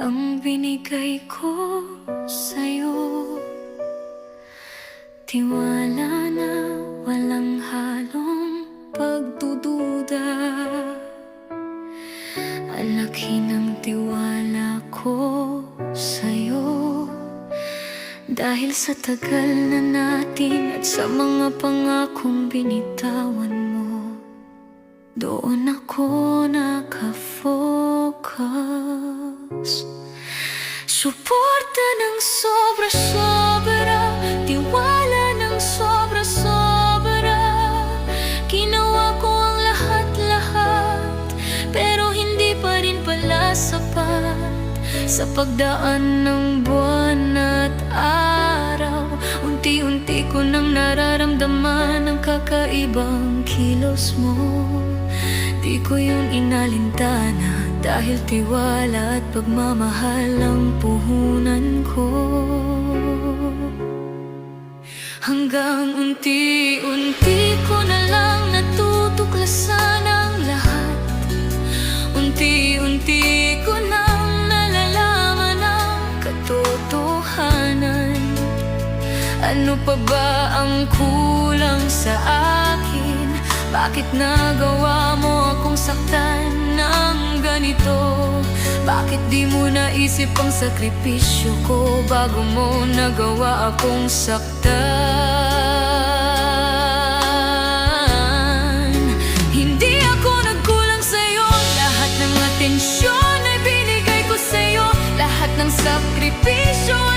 ang binigay ko sa'yo. Tiwala na walang halong pagdududa. Ang laki ng tiwala ko sa'yo, dahil sa tagal na natin at sa mga pangakong binitawan mo, doon ako nakafocus. Suporta ng sobra-sobra, tiwala ng sobra-sobra. Ginawa ko ang lahat-lahat, pero hindi pa rin pala sapat. Sa pagdaan ng buwan at araw, unti-unti ko nang nararamdaman ang kakaibang kilos mo. Di ko yun inalintana, dahil tiwala at pagmamahal ang puhunan ko. Hanggang unti-unti ko na lang natutuklasan ang lahat. Unti-unti ko nang nalalaman ang katotohanan. Ano pa ba ang kulang sa akin? Bakit nagawa mo akong saktan ng ganito? Bakit di mo naisip ang sakripisyo ko bago mo nagawa akong saktan? Hindi ako nagkulang sa'yo, lahat ng atensyon ay binigay ko sa'yo. Lahat ng sakripisyo